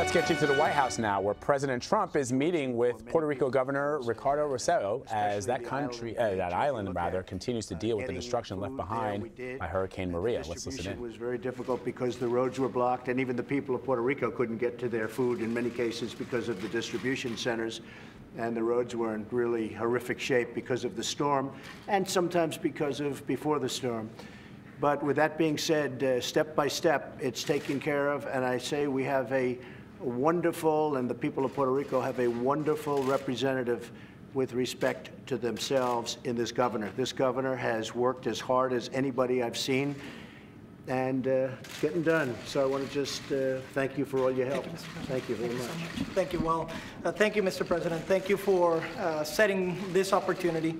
let's get you to the White House now, where President Trump is meeting with Puerto Rico Governor Ricardo Rossello as that island continues to deal with the destruction left behind by Hurricane Maria. Let's listen in. It was very difficult because the roads were blocked, and even the people of Puerto Rico couldn't get to their food in many cases because of the distribution centers. And the roads were in really horrific shape because of the storm, and sometimes because of before the storm. But with that being said, step by step, it's taken care of, and I say we have a wonderful, and the people of Puerto Rico have a wonderful representative with respect to themselves in this governor. This governor has worked as hard as anybody I've seen, and it's getting done. So I want to just thank you for all your help. Thank you very much. Thank you. Well, thank you, Mr. President. Thank you for setting this opportunity.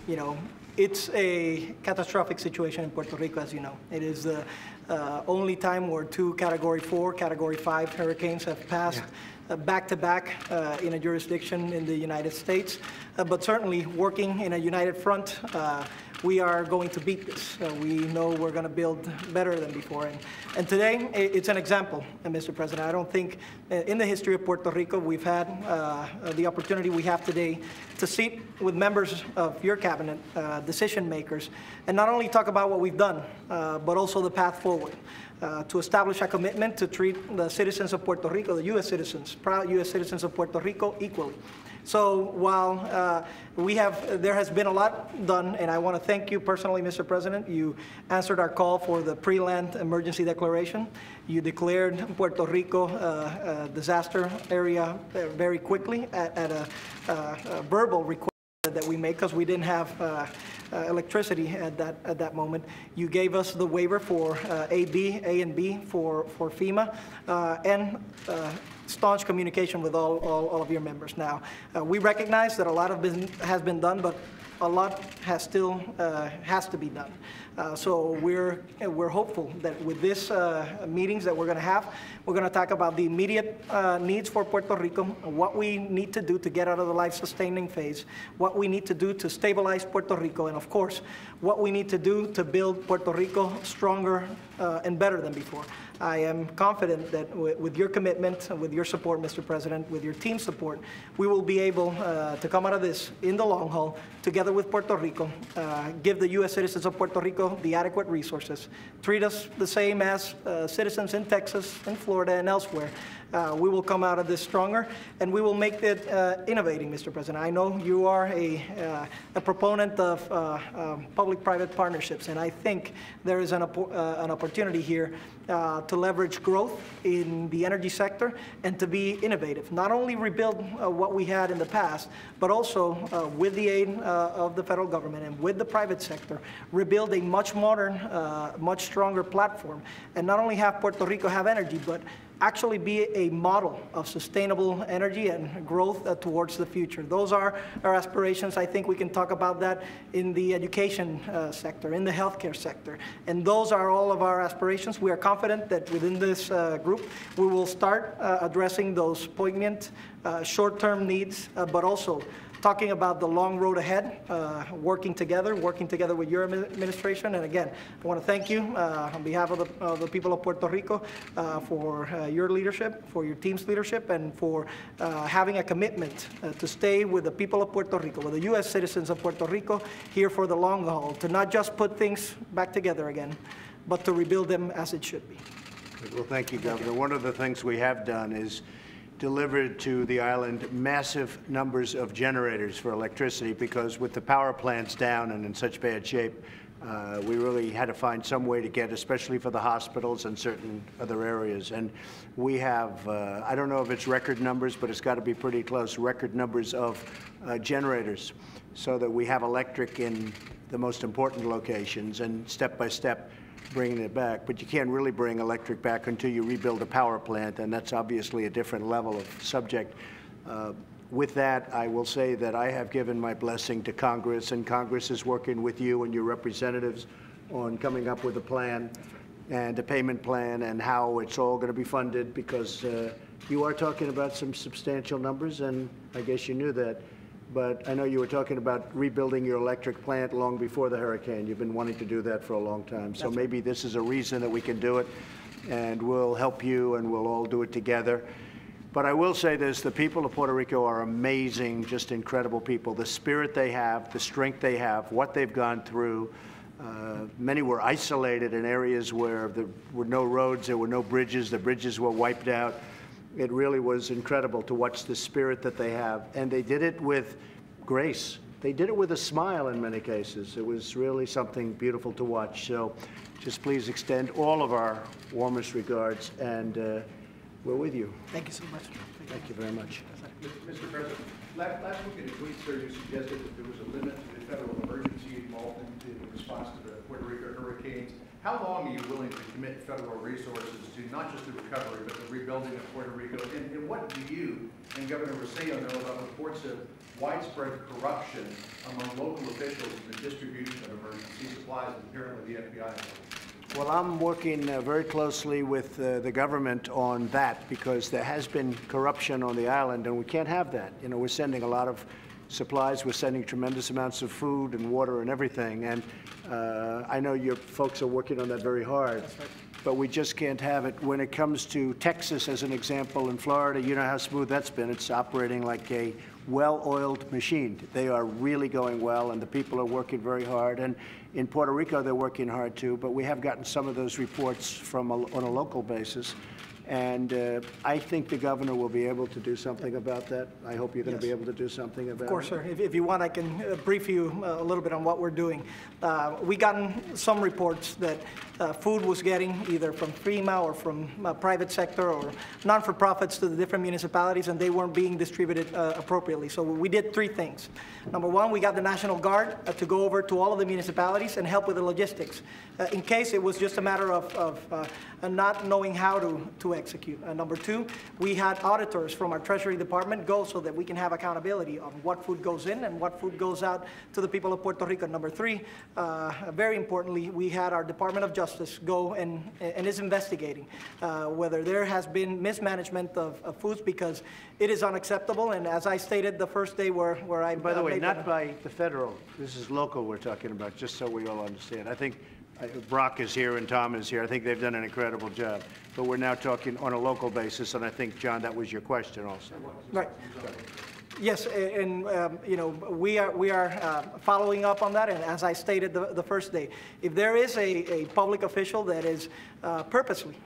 You know, it's a catastrophic situation in Puerto Rico, as you know. It is the only time where two Category 4, Category 5 hurricanes have passed back-to-back in a jurisdiction in the United States. But certainly working in a united front, we are going to beat this. We know we're going to build better than before. And today, it's an example, Mr. President. I don't think in the history of Puerto Rico we've had the opportunity we have today to sit with members of your cabinet, decision makers, and not only talk about what we've done, but also the path forward. To establish a commitment to treat the citizens of Puerto Rico, the U.S. citizens, proud U.S. citizens of Puerto Rico, equally. So while there has been a lot done, and I want to thank you personally, Mr. President. You answered our call for the pre-land emergency declaration. You declared Puerto Rico a disaster area very quickly at a verbal request that we made because we didn't have electricity at that moment. You gave us the waiver for A and B for FEMA, and staunch communication with all of your members. Now, we recognize that a lot has been done, but a lot has to be done. So we're hopeful that with this meetings that we're going to have, we're going to talk about the immediate needs for Puerto Rico, what we need to do to get out of the life-sustaining phase, what we need to do to stabilize Puerto Rico, and of course, what we need to do to build Puerto Rico stronger and better than before. I am confident that with your commitment, with your support, Mr. President, with your team's support, we will be able to come out of this in the long haul, together with Puerto Rico, give the U.S. citizens of Puerto Rico the adequate resources, treat us the same as citizens in Texas, in Florida, and elsewhere. We will come out of this stronger, and we will make it innovating, Mr. President. I know you are a proponent of public-private partnerships, and I think there is an opportunity here to leverage growth in the energy sector and to be innovative. Not only rebuild what we had in the past, but also with the aid of the federal government and with the private sector, rebuild a much modern, much stronger platform, and not only have Puerto Rico have energy, but actually be a model of sustainable energy and growth towards the future. Those are our aspirations. I think we can talk about that in the education sector, in the healthcare sector. And those are all of our aspirations. We are confident that within this group, we will start addressing those poignant short-term needs, but also talking about the long road ahead, working together with your administration. And again, I want to thank you on behalf of the people of Puerto Rico for your leadership, for your team's leadership, and for having a commitment to stay with the people of Puerto Rico, with the U.S. citizens of Puerto Rico, here for the long haul, to not just put things back together again, but to rebuild them as it should be. Well, thank you, Governor. One of the things we have done is delivered to the island massive numbers of generators for electricity, because with the power plants down and in such bad shape, we really had to find some way to get, especially for the hospitals and certain other areas. And we have, I don't know if it's record numbers, but it's got to be pretty close, record numbers of generators, so that we have electric in the most important locations, and step by step bringing it back. But you can't really bring electric back until you rebuild a power plant, and that's obviously a different level of subject. With that, I will say that I have given my blessing to Congress, and Congress is working with you and your representatives on coming up with a plan and a payment plan and how it's all going to be funded, because you are talking about some substantial numbers, and I guess you knew that. But I know you were talking about rebuilding your electric plant long before the hurricane. You've been wanting to do that for a long time. So maybe this is a reason that we can do it. and we'll help you, and we'll all do it together. But I will say this, the people of Puerto Rico are amazing, just incredible people. The spirit they have, the strength they have, what they've gone through. Many were isolated in areas where there were no roads, there were no bridges, the bridges were wiped out. It really was incredible to watch the spirit that they have. And they did it with grace. They did it with a smile in many cases. It was really something beautiful to watch. So just please extend all of our warmest regards, and we're with you. Thank you so much. Thank you very much. Mr. President, last week in a tweet, sir, you suggested that there was a limit to the federal emergency involved in response to the Puerto Rico hurricanes. How long are you willing to commit federal resources to not just the recovery, but the rebuilding of Puerto Rico? And what do you and Governor Rossello know about reports of widespread corruption among local officials in the distribution of emergency supplies that apparently the FBI knows? Well, I'm working very closely with the government on that, because there has been corruption on the island, and we can't have that. You know, we're sending a lot of supplies, we're sending tremendous amounts of food and water and everything, and I know your folks are working on that very hard. That's right. But we just can't have it. When it comes to Texas, as an example, in Florida, you know how smooth that's been. It's operating like a well-oiled machine. They are really going well, and the people are working very hard. And in Puerto Rico, they're working hard too, but we have gotten some of those reports from on a local basis. And I think the governor will be able to do something about that. I hope you're going to be able to do something about it. Of course, sir. If you want, I can brief you a little bit on what we're doing. We gotten some reports that food was getting either from FEMA or from private sector or non-for-profits to the different municipalities, and they weren't being distributed appropriately. So we did three things. Number one, we got the National Guard to go over to all of the municipalities and help with the logistics, in case it was just a matter of not knowing how to execute. Number two, we had auditors from our Treasury Department go so that we can have accountability on what food goes in and what food goes out to the people of Puerto Rico. Number three, very importantly, we had our Department of Justice go and is investigating whether there has been mismanagement of foods, because it is unacceptable. And as I stated the first day where I... By the way, not by the federal. This is local we're talking about, just so we all understand. I think Brock is here and Tom is here. I think they've done an incredible job. But we're now talking on a local basis, and I think, John, that was your question also. Right. Yes, and you know, we are following up on that. And as I stated the first day, if there is a public official that is purposely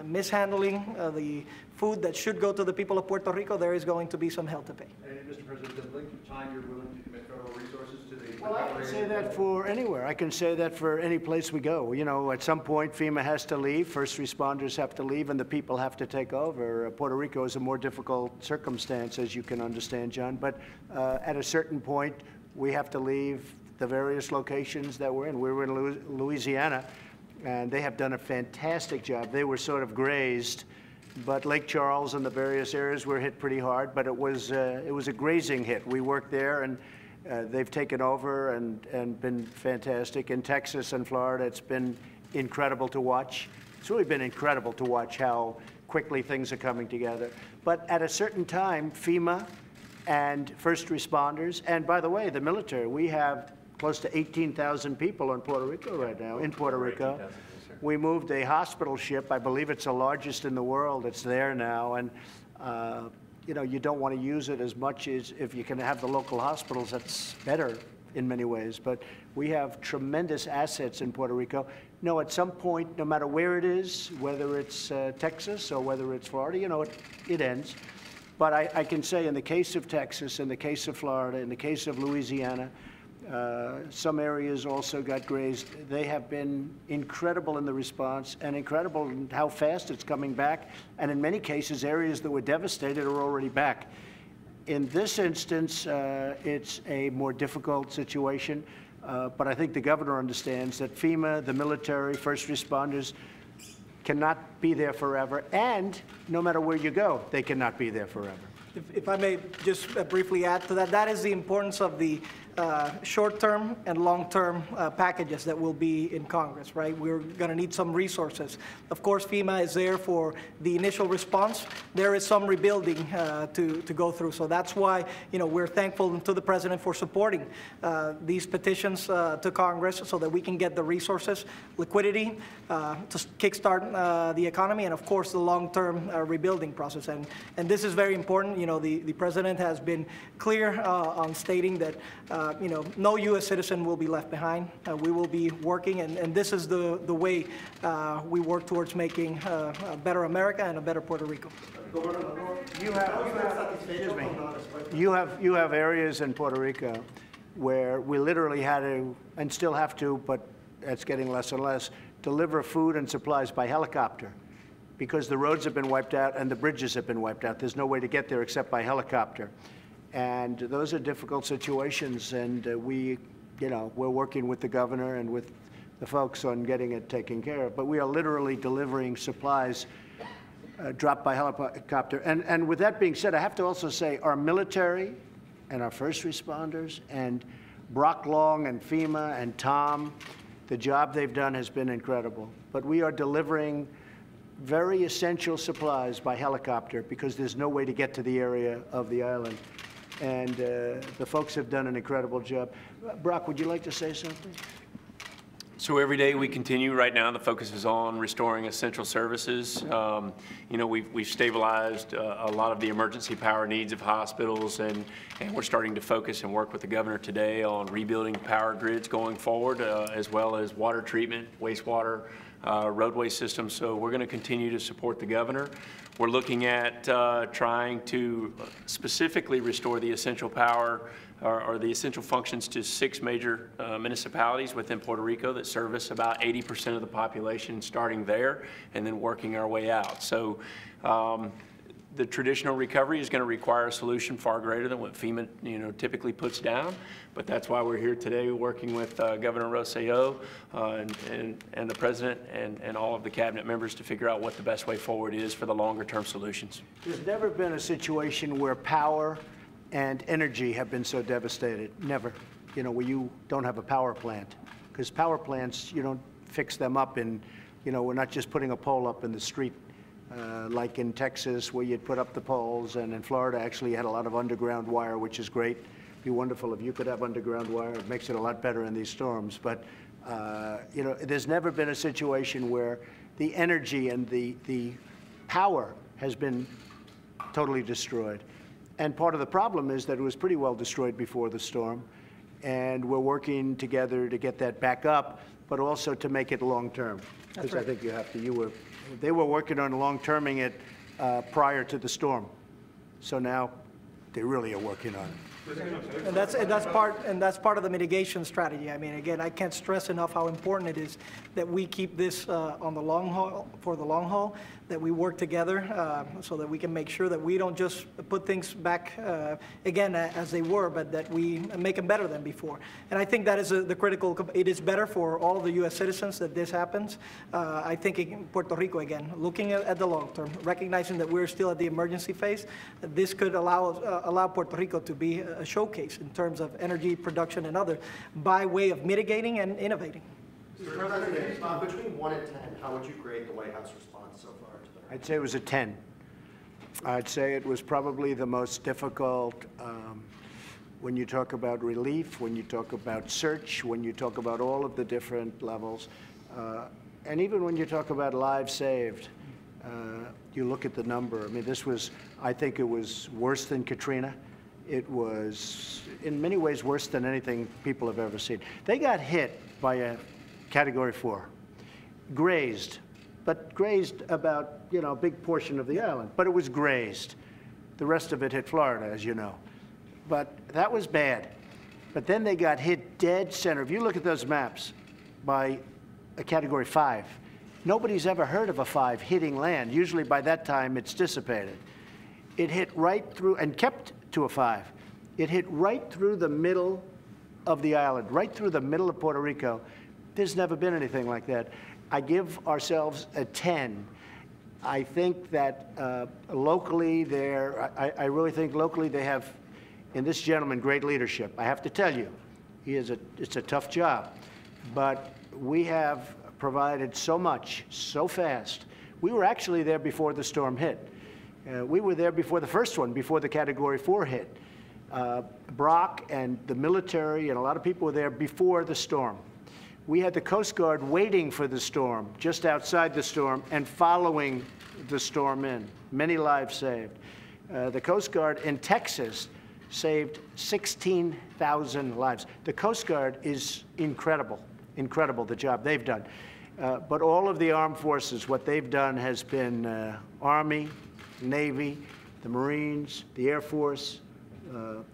mishandling the food that should go to the people of Puerto Rico, there is going to be some hell to pay. And Mr. President, the length of time you're willing to commit federal resources to the Well, I can say that for anywhere. I can say that for any place we go. You know, at some point, FEMA has to leave, first responders have to leave, and the people have to take over. Puerto Rico is a more difficult circumstance, as you can understand, John. But at a certain point, we have to leave the various locations that we're in. We were in Louisiana, and they have done a fantastic job. They were sort of grazed, but Lake Charles and the various areas were hit pretty hard, but it was a grazing hit. We worked there, and they've taken over and been fantastic. In Texas and Florida, it's been incredible to watch. It's really been incredible to watch how quickly things are coming together. But at a certain time, FEMA and first responders, and by the way, the military, we have close to 18,000 people in Puerto Rico right now, in Puerto Rico. We moved a hospital ship. I believe it's the largest in the world. It's there now. And, you know, you don't want to use it as much as if you can have the local hospitals. That's better in many ways. But we have tremendous assets in Puerto Rico. No, at some point, no matter where it is, whether it's Texas or whether it's Florida, you know, it ends. But I can say in the case of Texas, in the case of Florida, in the case of Louisiana, some areas also got grazed. They have been incredible in the response and incredible in how fast it's coming back. And in many cases, areas that were devastated are already back. In this instance, it's a more difficult situation. But I think the governor understands that FEMA, the military, first responders cannot be there forever. And no matter where you go, they cannot be there forever. If I may just briefly add to that, that is the importance of the short-term and long-term packages that will be in Congress, right? We're going to need some resources. Of course, FEMA is there for the initial response. There is some rebuilding to go through. So that's why, we're thankful to the President for supporting these petitions to Congress so that we can get the resources, liquidity, to kickstart the economy, and of course the long-term rebuilding process. And this is very important. The President has been clear on stating that no U.S. citizen will be left behind. We will be working, and this is the way we work towards making a better America and a better Puerto Rico. You have areas in Puerto Rico where we literally had to, and still have to, but it's getting less and less, deliver food and supplies by helicopter because the roads have been wiped out and the bridges have been wiped out. There's no way to get there except by helicopter. And those are difficult situations, and we're working with the governor and with the folks on getting it taken care of. But we are literally delivering supplies dropped by helicopter. And with that being said, I have to also say our military and our first responders and Brock Long and FEMA and Tom, the job they've done has been incredible. But we are delivering very essential supplies by helicopter because there's no way to get to the area of the island. And the folks have done an incredible job. Brock, would you like to say something? So every day we continue. Right now the focus is on restoring essential services. We've stabilized a lot of the emergency power needs of hospitals, and we're starting to focus and work with the governor today on rebuilding power grids going forward, as well as water treatment, wastewater, roadway systems. So we're going to continue to support the governor. We're looking at trying to specifically restore the essential power or the essential functions to 6 major municipalities within Puerto Rico that service about 80% of the population, starting there and then working our way out. So the traditional recovery is going to require a solution far greater than what FEMA typically puts down, but that's why we're here today working with Governor Rossello and the President and all of the cabinet members to figure out what the best way forward is for the longer term solutions. There's never been a situation where power and energy have been so devastated. Never. Where you don't have a power plant. Because power plants, you don't fix them up in, we're not just putting a pole up in the street like in Texas where you'd put up the poles, and in Florida actually you had a lot of underground wire, which is great. It'd be wonderful if you could have underground wire. It makes it a lot better in these storms. But, there's never been a situation where the energy and the power has been totally destroyed. And part of the problem is that it was pretty well destroyed before the storm, and we're working together to get that back up, but also to make it long-term. Because right. I think you have to. They were working on long-terming it prior to the storm, so now they really are working on it. And that's part of the mitigation strategy. I mean, again, I can't stress enough how important it is that we keep this on the long haul, for the long haul, that we work together so that we can make sure that we don't just put things back again as they were, but that we make them better than before. And I think that is the critical. It is better for all the U.S. citizens that this happens. I think in Puerto Rico, again, looking at the long term, recognizing that we're still at the emergency phase, this could allow Puerto Rico to be a showcase in terms of energy production and other by way of mitigating and innovating. Mr. President, between 1 and 10, how would you grade the White House response so far to the I'd say it was a 10. I'd say it was probably the most difficult when you talk about relief, when you talk about search, when you talk about all of the different levels, and even when you talk about lives saved. You look at the number. I mean, I think it was worse than Katrina. It was, in many ways, worse than anything people have ever seen. They got hit by a Category 4, grazed, but grazed about, a big portion of the island, but it was grazed. The rest of it hit Florida, as you know. But that was bad. But then they got hit dead center. If you look at those maps by a Category 5, nobody's ever heard of a 5 hitting land. Usually by that time, it's dissipated. It hit right through, and kept to a 5. It hit right through the middle of the island, right through the middle of Puerto Rico. There's never been anything like that. I give ourselves a 10. I think that locally I really think locally they have in this gentleman great leadership. I have to tell you, it's a tough job, but we have provided so much, so fast. We were actually there before the storm hit. We were there before the first one, before the Category 4 hit. Brock and the military and a lot of people were there before the storm. We had the Coast Guard waiting for the storm, just outside the storm, and following the storm in. Many lives saved. The Coast Guard in Texas saved 16,000 lives. The Coast Guard is incredible, the job they've done. But all of the armed forces, what they've done has been Army, Navy, the Marines, the Air Force,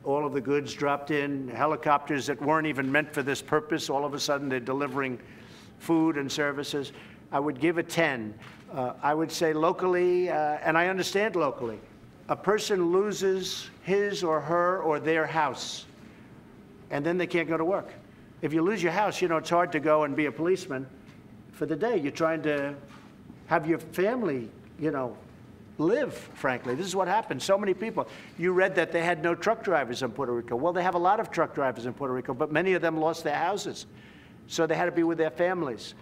all of the goods dropped in, helicopters that weren't even meant for this purpose. All of a sudden, they're delivering food and services. I would give it 10. I would say locally, and I understand locally, a person loses his or her or their house, and then they can't go to work. If you lose your house, you know, it's hard to go and be a policeman for the day. You're trying to have your family, you know, live, frankly. This is what happened. So many people. You read that they had no truck drivers in Puerto Rico. Well, they have a lot of truck drivers in Puerto Rico, but many of them lost their houses. So they had to be with their families.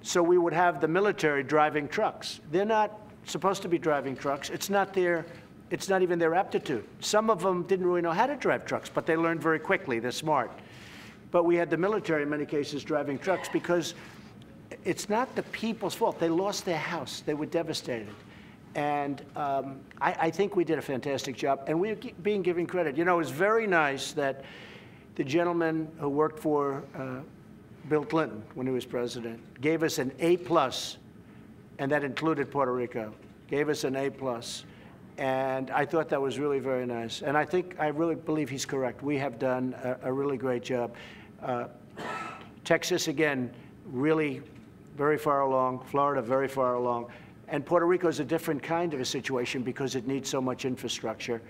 So we would have the military driving trucks. They're not supposed to be driving trucks. It's not even their aptitude. Some of them didn't really know how to drive trucks, but they learned very quickly. They're smart. But we had the military, in many cases, driving trucks because it's not the people's fault. They lost their house. They were devastated. And I think we did a fantastic job, and we're being given credit. You know, it was very nice that the gentleman who worked for Bill Clinton when he was president gave us an A+, and that included Puerto Rico, gave us an A+. And I thought that was really very nice. And I really believe he's correct. We have done a really great job. Texas, again, really very far along. Florida, very far along. And Puerto Rico is a different kind of a situation because it needs so much infrastructure.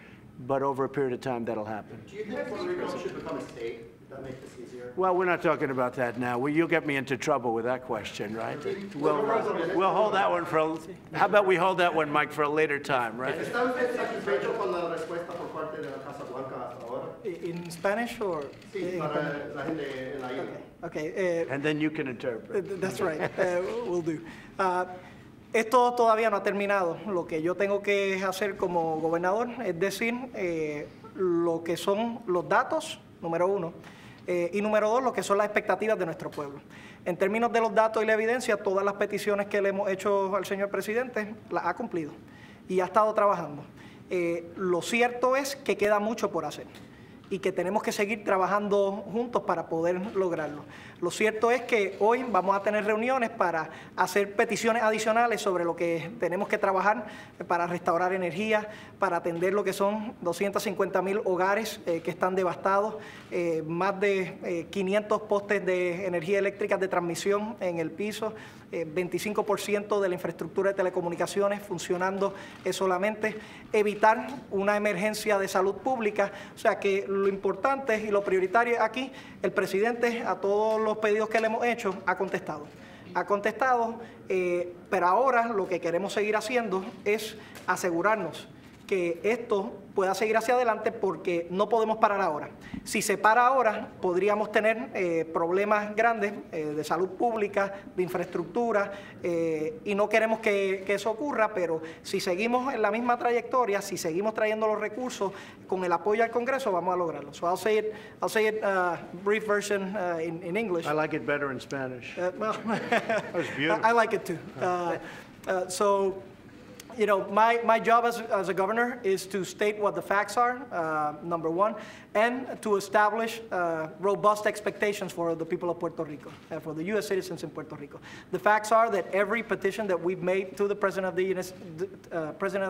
But over a period of time, that'll happen. Do you think Puerto Rico should become a state? That make this easier? Well, we're not talking about that now. Well, you'll get me into trouble with that question, right? We'll hold that one for how about we hold that one, Mike, for a later time, right? ¿Está usted satisfecho con la respuesta por parte de la Casa Blanca hasta ahora? In Spanish or? Sí, para la gente en la isla. Okay. And then you can interpret. That's right. We'll do. Esto todavía no ha terminado. Lo que yo tengo que hacer como gobernador es decir lo que son los datos, número uno, y número dos, lo que son las expectativas de nuestro pueblo. En términos de los datos y la evidencia, todas las peticiones que le hemos hecho al señor presidente las ha cumplido y ha estado trabajando. Lo cierto es que queda mucho por hacer y que tenemos que seguir trabajando juntos para poder lograrlo. Lo cierto es que hoy vamos a tener reuniones para hacer peticiones adicionales sobre lo que tenemos que trabajar para restaurar energía, para atender lo que son 250,000 hogares que están devastados, más de 500 postes de energía eléctrica de transmisión en el piso, 25% de la infraestructura de telecomunicaciones funcionando solamente, evitar una emergencia de salud pública. O sea que lo importante y lo prioritario aquí, el presidente a todos los pedidos que le hemos hecho ha contestado. Pero ahora lo que queremos seguir haciendo es asegurarnos que esto pueda seguir hacia adelante porque no podemos parar ahora. Si se para ahora, podríamos tener problemas grandes de salud pública, de infraestructura, y no queremos que eso ocurra, pero si seguimos en la misma trayectoria, si seguimos trayendo los recursos con el apoyo al Congreso, vamos a lograrlo. So I'll say it brief version in English. I like it better in Spanish. Well, That was beautiful. I like it too. So, you know, my job as a governor is to state what the facts are, number one, and to establish robust expectations for the people of Puerto Rico, for the U.S. citizens in Puerto Rico. The facts are that every petition that we've made to the President of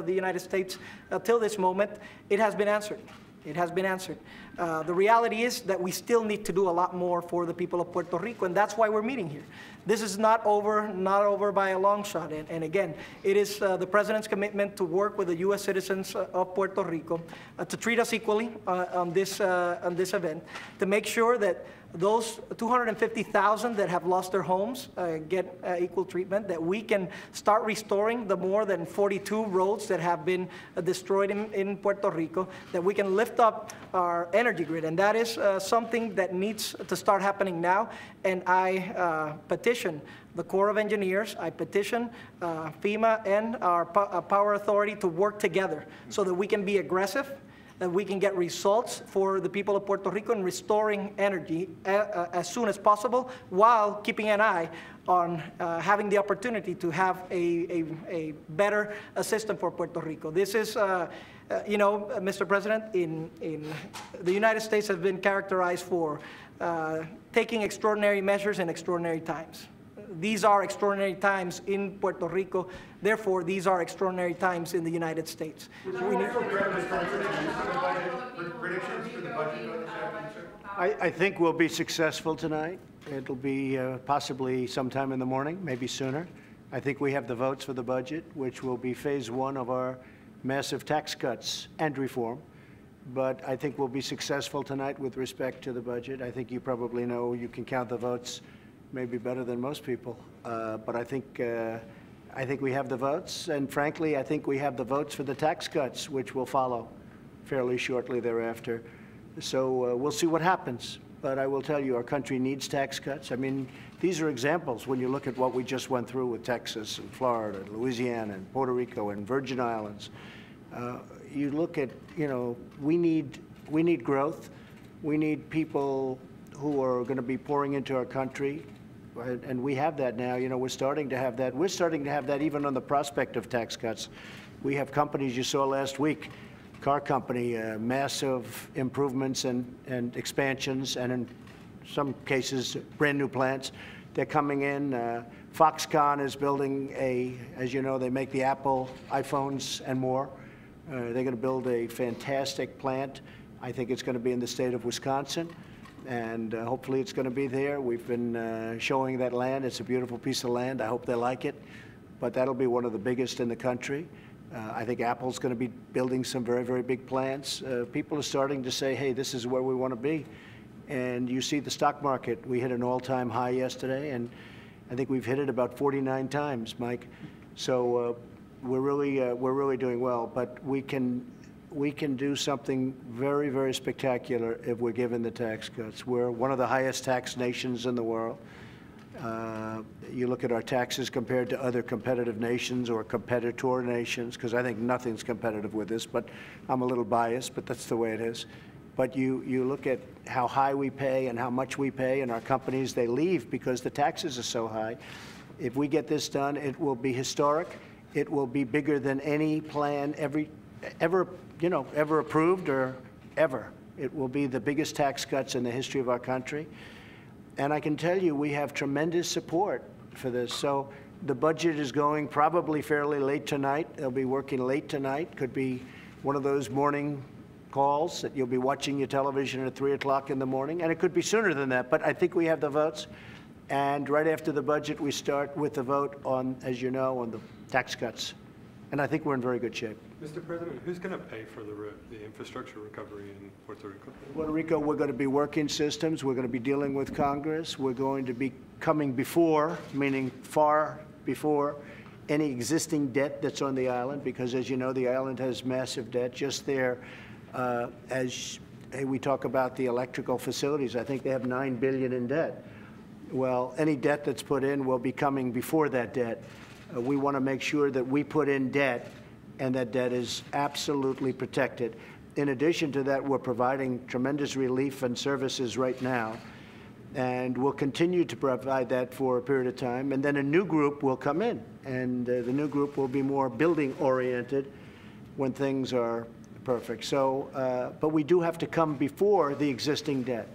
the United States till this moment, it has been answered. It has been answered. The reality is that we still need to do a lot more for the people of Puerto Rico, and that's why we're meeting here. This is not over by a long shot. And again, it is the President's commitment to work with the U.S. citizens of Puerto Rico to treat us equally on this event, to make sure that those 250,000 that have lost their homes get equal treatment, that we can start restoring the more than 42 roads that have been destroyed in Puerto Rico, that we can lift up our energy grid. And that is something that needs to start happening now. And I petition the Corps of Engineers, I petition FEMA and our Power Authority to work together so that we can be aggressive, that we can get results for the people of Puerto Rico in restoring energy as soon as possible, while keeping an eye on having the opportunity to have a better system for Puerto Rico. This is, you know, Mr. President, in the United States has been characterized for taking extraordinary measures in extraordinary times. These are extraordinary times in Puerto Rico. Therefore, these are extraordinary times in the United States. I think we'll be successful tonight. It'll be possibly sometime in the morning, maybe sooner. I think we have the votes for the budget, which will be phase one of our massive tax cuts and reform. But I think we'll be successful tonight with respect to the budget. I think you probably know you can count the votes maybe better than most people. But I think we have the votes, and frankly, I think we have the votes for the tax cuts, which will follow fairly shortly thereafter. So we'll see what happens. But I will tell you, our country needs tax cuts. I mean, these are examples when you look at what we just went through with Texas and Florida, and Louisiana, and Puerto Rico, and Virgin Islands. You look at, you know, we need growth. We need people who are going to be pouring into our country. And we have that now. You know, we're starting to have that. We're starting to have that even on the prospect of tax cuts. We have companies, you saw last week, car company, massive improvements and expansions, and in some cases, brand new plants. They're coming in. Foxconn is building as you know, they make the Apple iPhones and more. They're going to build a fantastic plant. I think it's going to be in the state of Wisconsin. And hopefully it's going to be there. We've been showing that land. It's a beautiful piece of land. I hope they like it. But that'll be one of the biggest in the country. I think Apple's going to be building some very, very big plants. People are starting to say, hey, this is where we want to be. And you see the stock market. We hit an all-time high yesterday, and I think we've hit it about 49 times, Mike. So we're really doing well. But we can do something very, very spectacular if we're given the tax cuts. We're one of the highest tax nations in the world. You look at our taxes compared to other competitive nations or competitor nations, because I think nothing's competitive with this, but I'm a little biased, but that's the way it is. But you look at how high we pay and how much we pay, and our companies, they leave because the taxes are so high. If we get this done, it will be historic. It will be bigger than any plan ever approved or ever. It will be the biggest tax cuts in the history of our country. And I can tell you, we have tremendous support for this. So the budget is going probably fairly late tonight. They'll be working late tonight. Could be one of those morning calls that you'll be watching your television at 3 o'clock in the morning. And it could be sooner than that. But I think we have the votes. And right after the budget, we start with the vote on, as you know, on the tax cuts. And I think we're in very good shape. Mr. President, who's going to pay for the infrastructure recovery in Puerto Rico? In Puerto Rico, we're going to be working systems. We're going to be dealing with Congress. We're going to be coming before, meaning far before, any existing debt that's on the island, because as you know, the island has massive debt. Just there, as we talk about the electrical facilities, I think they have $9 billion in debt. Well, any debt that's put in will be coming before that debt. We want to make sure that we put in debt, and that debt is absolutely protected. In addition to that, we're providing tremendous relief and services right now, and we'll continue to provide that for a period of time. And then a new group will come in, and the new group will be more building-oriented when things are perfect. So, but we do have to come before the existing debt.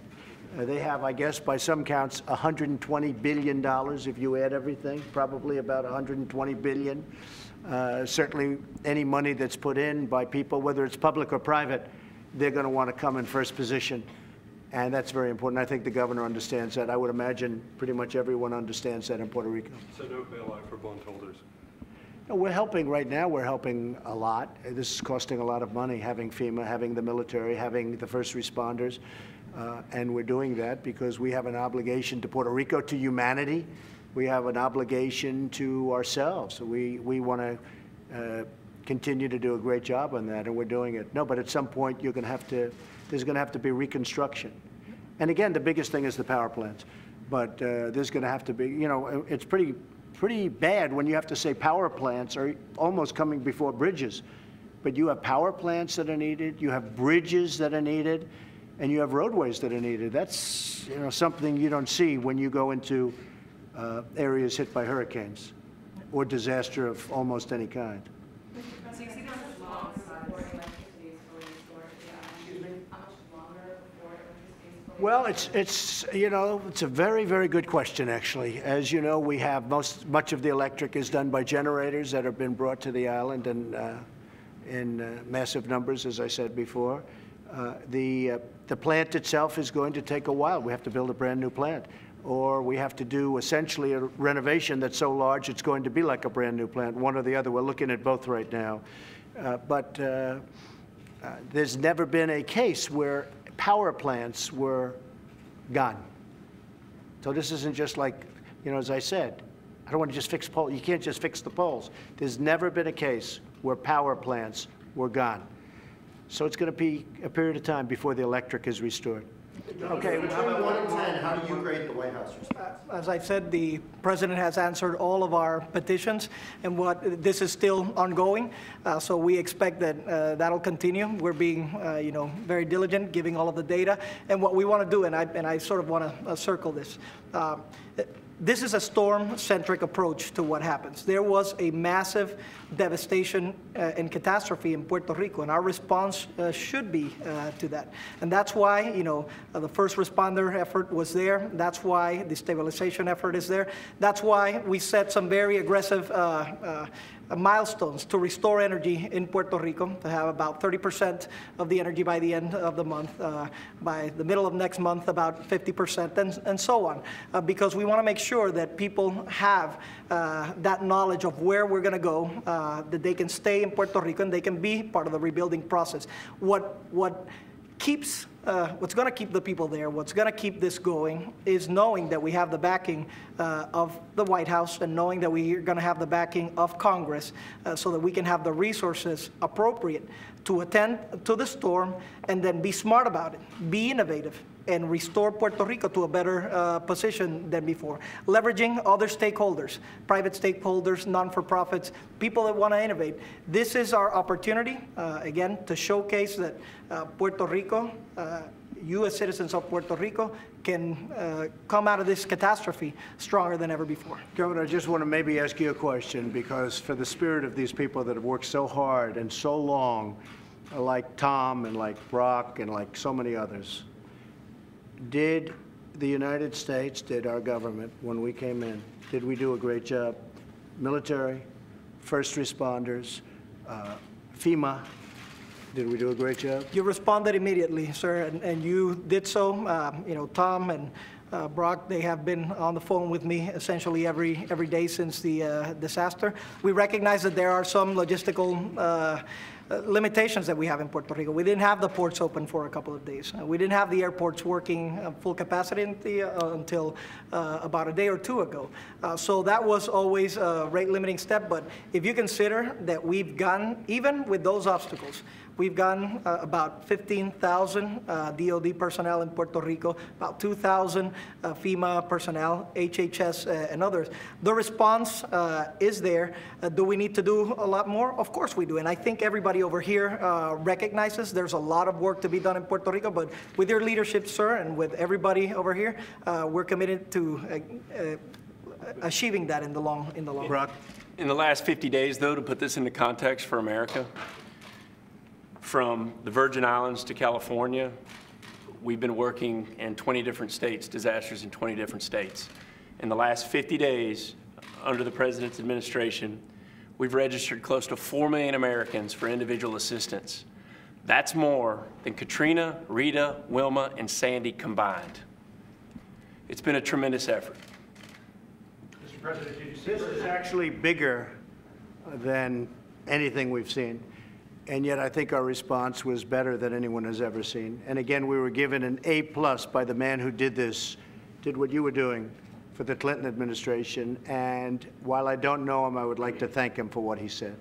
They have, I guess, by some counts, $120 billion if you add everything, probably about $120 billion. Certainly, any money that's put in by people, whether it's public or private, they're going to want to come in first position. And that's very important. I think the governor understands that. I would imagine pretty much everyone understands that in Puerto Rico. So no bailout for bondholders? No, we're helping right now. We're helping a lot. This is costing a lot of money, having FEMA, having the military, having the first responders. And we're doing that because we have an obligation to Puerto Rico, to humanity. We have an obligation to ourselves. We want to continue to do a great job on that, and we're doing it. No, but at some point there's going to have to be reconstruction. And again, the biggest thing is the power plants. But there's going to have to be, you know, it's pretty bad when you have to say power plants are almost coming before bridges. But you have power plants that are needed, you have bridges that are needed, and you have roadways that are needed. That's, you know, something you don't see when you go into areas hit by hurricanes or disaster of almost any kind. Well, it's you know, it's a very, very good question, actually. As you know, we have much of the electric is done by generators that have been brought to the island and in massive numbers, as I said before. The plant itself is going to take a while. We have to build a brand new plant, or we have to do essentially a renovation that's so large it's going to be like a brand new plant, one or the other. We're looking at both right now. But there's never been a case where power plants were gone. So this isn't just like, you know, as I said, I don't want to just fix poles. You can't just fix the poles. There's never been a case where power plants were gone. So it's going to be a period of time before the electric is restored. Okay, between 1 and 10, how do you grade the White House response? As I said, the president has answered all of our petitions, and this is still ongoing. So we expect that that'll continue. We're being, you know, very diligent, giving all of the data. And what we want to do, and I sort of want to circle this. This is a storm-centric approach to what happens. There was a massive devastation and catastrophe in Puerto Rico, and our response should be to that. And that's why, you know, the first responder effort was there. That's why the stabilization effort is there. That's why we set some very aggressive milestones to restore energy in Puerto Rico, to have about 30% of the energy by the end of the month, by the middle of next month about 50%, and so on, because we want to make sure that people have that knowledge of where we're going to go, that they can stay in Puerto Rico and they can be part of the rebuilding process. What's going to keep the people there, what's going to keep this going, is knowing that we have the backing of the White House and knowing that we're going to have the backing of Congress so that we can have the resources appropriate to attend to the storm and then be smart about it, be innovative, and restore Puerto Rico to a better position than before. Leveraging other stakeholders, private stakeholders, non-for-profits, people that want to innovate. This is our opportunity, again, to showcase that Puerto Rico, U.S. citizens of Puerto Rico, can come out of this catastrophe stronger than ever before. Governor, I just want to maybe ask you a question, because for the spirit of these people that have worked so hard and so long, like Tom and like Brock and like so many others, did the United States, did our government, when we came in, did we do a great job? Military, first responders, FEMA, did we do a great job? You responded immediately, sir, and you did so. You know, Tom and Brock, they have been on the phone with me essentially every day since the disaster. We recognize that there are some logistical limitations that we have in Puerto Rico. We didn't have the ports open for a couple of days. We didn't have the airports working full capacity until about a day or two ago. So that was always a rate-limiting step. But if you consider that we've gone, even with those obstacles, we've gotten about 15,000 DOD personnel in Puerto Rico, about 2,000 FEMA personnel, HHS, and others. The response is there. Do we need to do a lot more? Of course we do. And I think everybody over here recognizes there's a lot of work to be done in Puerto Rico. But with your leadership, sir, and with everybody over here, we're committed to achieving that in the long run. In the last 50 days, though, to put this into context for America, from the Virgin Islands to California, we've been working in 20 different states, disasters in 20 different states. In the last 50 days, under the President's administration, we've registered close to 4 million Americans for individual assistance. That's more than Katrina, Rita, Wilma, and Sandy combined. It's been a tremendous effort. Mr. President, did you see This is actually bigger than anything we've seen. And yet I think our response was better than anyone has ever seen. And again, we were given an A+ by the man who did this, did what you were doing for the Clinton administration. And while I don't know him, I would like to thank him for what he said.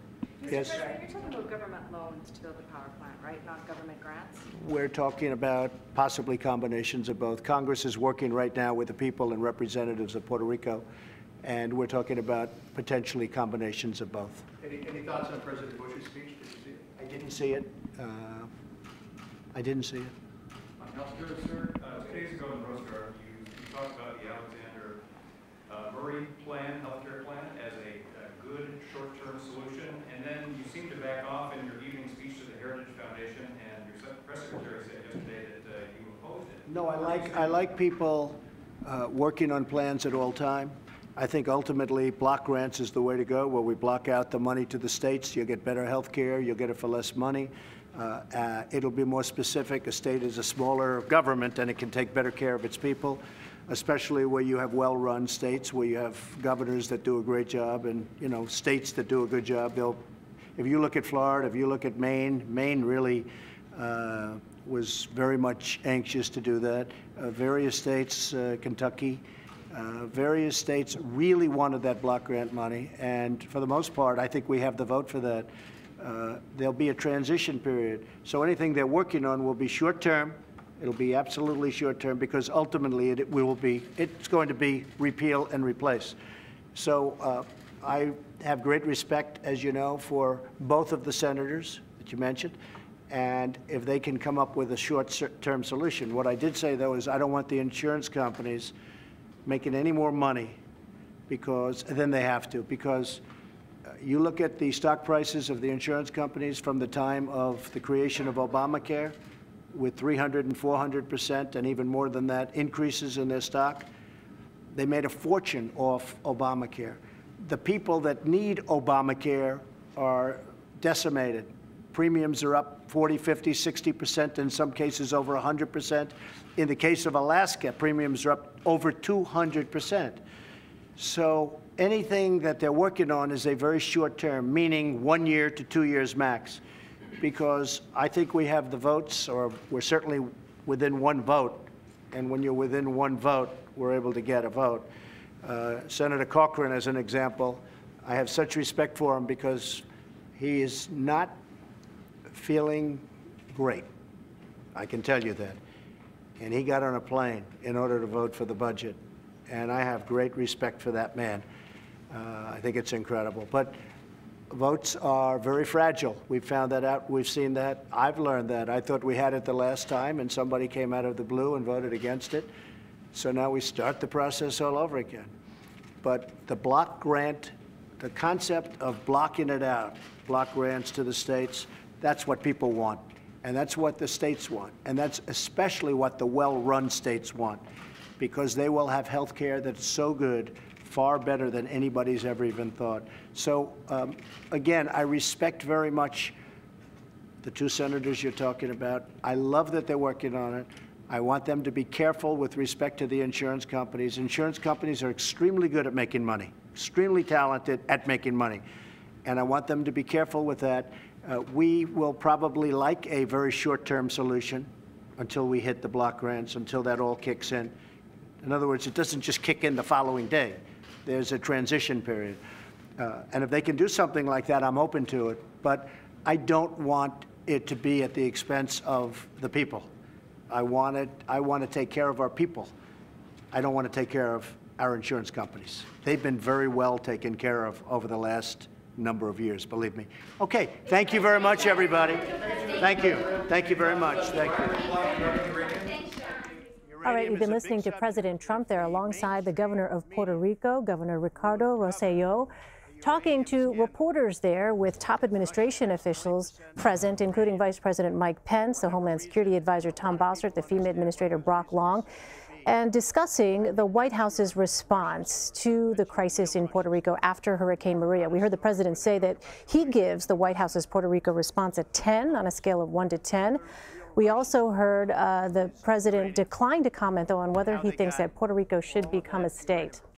Yes? Mr. President, you're talking about government loans to build the power plant, right? Not government grants? We're talking about possibly combinations of both. Congress is working right now with the people and representatives of Puerto Rico, and we're talking about potentially combinations of both. Any thoughts on President Bush's speech? Did you see it? I didn't see it. I didn't see it. On healthcare, sir, 2 days ago in Rossello, you talked about the Alexander Murray plan, healthcare plan, as a good short-term solution, and then you seemed to back off in your evening speech to the Heritage Foundation, and your press secretary said yesterday that you opposed it. No, I like people working on plans at all time. I think ultimately block grants is the way to go, where we block out the money to the states. You'll get better health care. You'll get it for less money. It'll be more specific. A state is a smaller government, and it can take better care of its people, especially where you have well-run states, where you have governors that do a great job and, you know, states that do a good job. If you look at Florida, if you look at Maine, Maine really was very much anxious to do that. Various states, Kentucky, various states really wanted that block grant money, and for the most part, I think we have the vote for that. There'll be a transition period, so anything they're working on will be short-term. It'll be absolutely short-term because ultimately it's going to be repeal and replace. So I have great respect, as you know, for both of the senators that you mentioned, and if they can come up with a short-term solution. What I did say, though, is I don't want the insurance companies making any more money than they have to, because you look at the stock prices of the insurance companies from the time of the creation of Obamacare, with 300 and 400% and even more than that increases in their stock. They made a fortune off Obamacare. The people that need Obamacare are decimated. Premiums are up 40, 50, 60%, in some cases over 100%. In the case of Alaska, premiums are up over 200%. So anything that they're working on is a very short term, meaning 1 year to 2 years max, because I think we have the votes, or we're certainly within one vote, and when you're within one vote, we're able to get a vote. Senator Corcoran, as an example, I have such respect for him because he is not feeling great. I can tell you that. And he got on a plane in order to vote for the budget. And I have great respect for that man. I think it's incredible. But votes are very fragile. We've found that out. We've seen that. I've learned that. I thought we had it the last time, and somebody came out of the blue and voted against it. So now we start the process all over again. But the block grant, the concept of blocking it out, block grants to the states, that's what people want. And that's what the states want. And that's especially what the well-run states want, because they will have health care that's so good, far better than anybody's ever even thought. So, again, I respect very much the two senators you're talking about. I love that they're working on it. I want them to be careful with respect to the insurance companies. Insurance companies are extremely good at making money, extremely talented at making money. And I want them to be careful with that. We will probably like a very short-term solution until we hit the block grants, until that all kicks in. In other words, it doesn't just kick in the following day. There's a transition period. And if they can do something like that, I'm open to it. But I don't want it to be at the expense of the people. I want to take care of our people. I don't want to take care of our insurance companies. They've been very well taken care of over the last number of years, believe me. Okay, thank you very much, everybody. Thank you. Thank you very much. Thank you. All right, you've been listening to President Trump there alongside the governor of Puerto Rico, Governor Ricardo Rossello, talking to reporters there with top administration officials present, including Vice President Mike Pence, the Homeland Security Advisor Tom Bossert, the FEMA Administrator Brock Long, and discussing the White House's response to the crisis in Puerto Rico after Hurricane Maria. We heard the president say that he gives the White House's Puerto Rico response a 10 on a scale of 1 to 10. We also heard the president decline to comment, though, on whether he thinks that Puerto Rico should become a state.